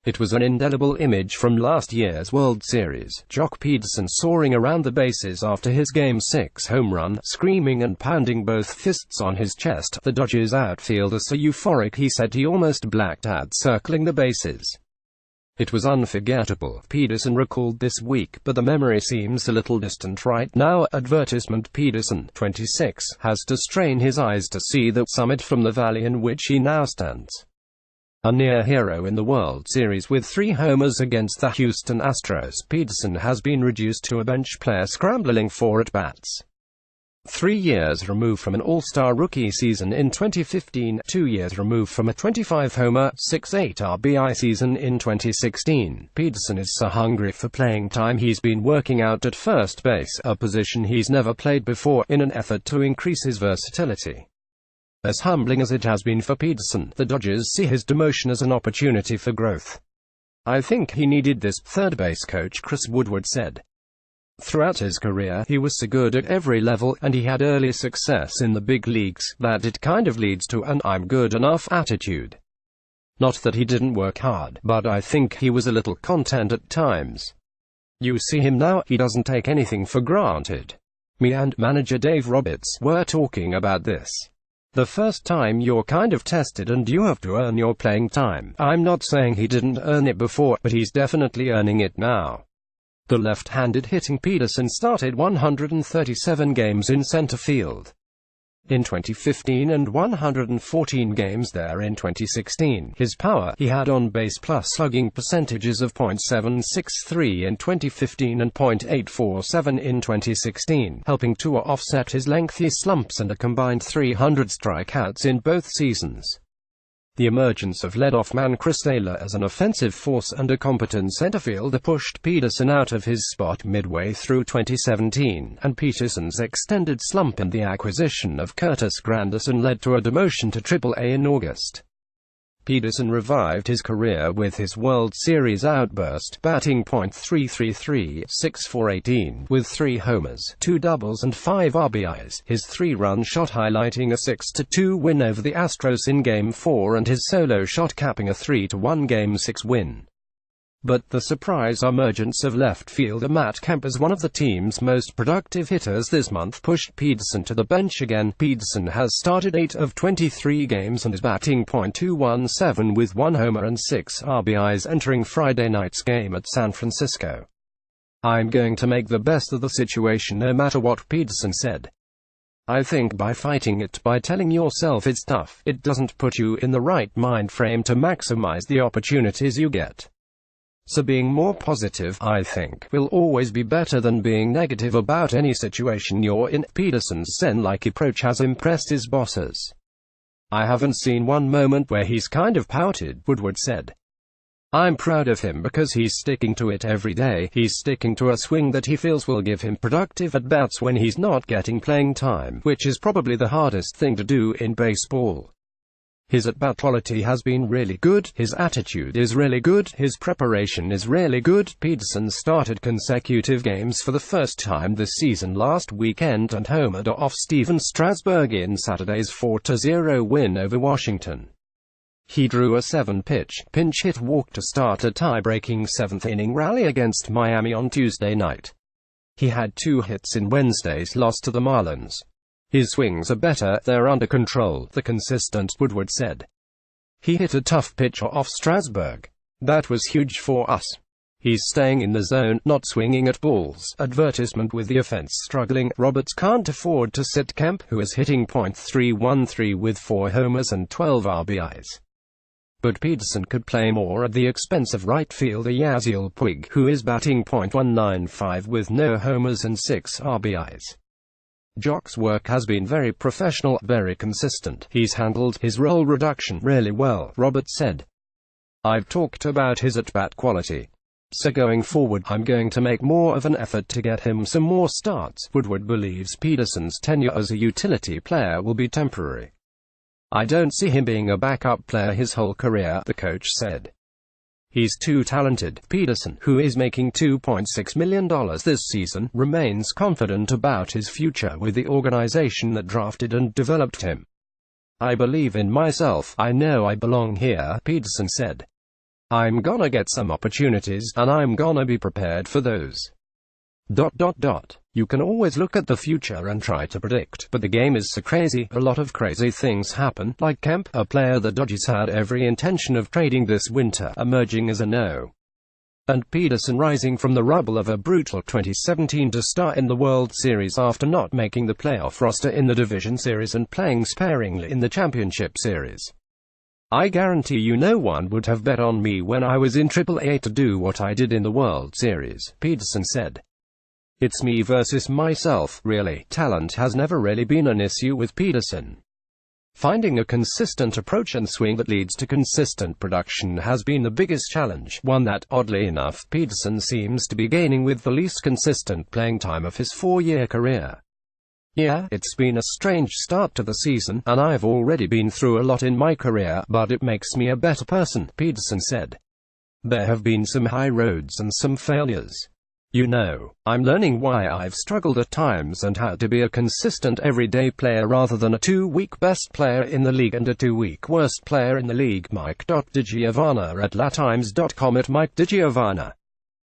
It was an indelible image from last year's World Series. Joc Pederson soaring around the bases after his Game 6 home run, screaming and pounding both fists on his chest. The Dodgers outfielder so euphoric he said he almost blacked out circling the bases. It was unforgettable, Pederson recalled this week, but the memory seems a little distant right now. Advertisement Pederson, 26, has to strain his eyes to see the summit from the valley in which he now stands. A near hero in the World Series with 3 homers against the Houston Astros, Pederson has been reduced to a bench player scrambling for at-bats. 3 years removed from an All-Star rookie season in 2015, 2 years removed from a 25-homer, 6-8 RBI season in 2016, Pederson is so hungry for playing time he's been working out at first base, a position he's never played before, in an effort to increase his versatility. As humbling as it has been for Pederson, the Dodgers see his demotion as an opportunity for growth. "I think he needed this," third base coach Chris Woodward said. Throughout his career, he was so good at every level, and he had early success in the big leagues, that it kind of leads to an "I'm good enough" attitude. Not that he didn't work hard, but I think he was a little content at times. You see him now, he doesn't take anything for granted. Me and manager Dave Roberts were talking about this. The first time you're kind of tested and you have to earn your playing time. I'm not saying he didn't earn it before, but he's definitely earning it now. The left-handed hitting Pederson started 137 games in center field in 2015 and 114 games there in 2016. His power, he had on-base plus slugging percentages of .763 in 2015 and .847 in 2016, helping to offset his lengthy slumps and a combined 300 strikeouts in both seasons. The emergence of leadoff man Chris Taylor as an offensive force and a competent center fielder pushed Pederson out of his spot midway through 2017, and Pederson's extended slump and the acquisition of Curtis Granderson led to a demotion to Triple-A in August. Pederson revived his career with his World Series outburst, batting .333, 6-for-18, with 3 homers, 2 doubles and 5 RBIs, his 3-run shot highlighting a 6-2 win over the Astros in Game 4 and his solo shot capping a 3-1 Game 6 win. But the surprise emergence of left fielder Matt Kemp as one of the team's most productive hitters this month pushed Pederson to the bench again. Pederson has started 8 of 23 games and is batting .217 with 1 homer and 6 RBIs entering Friday night's game at San Francisco. "I'm going to make the best of the situation no matter what," Pederson said. "I think by fighting it, by telling yourself it's tough, it doesn't put you in the right mind frame to maximize the opportunities you get. So being more positive, I think, will always be better than being negative about any situation you're in." Pederson's zen-like approach has impressed his bosses. "I haven't seen one moment where he's kind of pouted," Woodward said. "I'm proud of him because he's sticking to it every day. He's sticking to a swing that he feels will give him productive at-bats when he's not getting playing time, which is probably the hardest thing to do in baseball. His at-bat quality has been really good, his attitude is really good, his preparation is really good." Pederson started consecutive games for the first time this season last weekend and homered off Steven Strasburg in Saturday's 4-0 win over Washington. He drew a 7-pitch, pinch-hit walk to start a tie-breaking 7th-inning rally against Miami on Tuesday night. He had 2 hits in Wednesday's loss to the Marlins. "His swings are better, they're under control," the consistent Woodward said. "He hit a tough pitch off Strasburg. That was huge for us. He's staying in the zone, not swinging at balls." Advertisement with the offense struggling, Roberts can't afford to sit Kemp, who is hitting .313 with 4 homers and 12 RBIs. But Pederson could play more at the expense of right fielder Yasiel Puig, who is batting .195 with no homers and 6 RBIs. Joc's work has been very professional, very consistent. He's handled his role reduction really well, Roberts said. "I've talked about his at-bat quality. So going forward, I'm going to make more of an effort to get him some more starts." Woodward believes Pederson's tenure as a utility player will be temporary. "I don't see him being a backup player his whole career," the coach said. "He's too talented." Pederson, who is making $2.6 million this season, remains confident about his future with the organization that drafted and developed him. "I believe in myself. I know I belong here," Pederson said. I'm gonna get some opportunities, and I'm gonna be prepared for those. You can always look at the future and try to predict, but the game is so crazy, a lot of crazy things happen, like Kemp, a player the Dodgers had every intention of trading this winter, emerging as a no. And Pederson rising from the rubble of a brutal 2017 to start in the World Series after not making the playoff roster in the Division Series and playing sparingly in the Championship Series. I guarantee you no one would have bet on me when I was in AAA to do what I did in the World Series, Pederson said. It's me versus myself, really. Talent has never really been an issue with Pederson. Finding a consistent approach and swing that leads to consistent production has been the biggest challenge, one that, oddly enough, Pederson seems to be gaining with the least consistent playing time of his 4-year career. Yeah, it's been a strange start to the season, and I've already been through a lot in my career, but it makes me a better person, Pederson said. There have been some high roads and some failures. You know, I'm learning why I've struggled at times and had to be a consistent everyday player rather than a 2-week best player in the league and a 2-week worst player in the league. Mike.DiGiovanna at LaTimes.com at Mike DiGiovanna.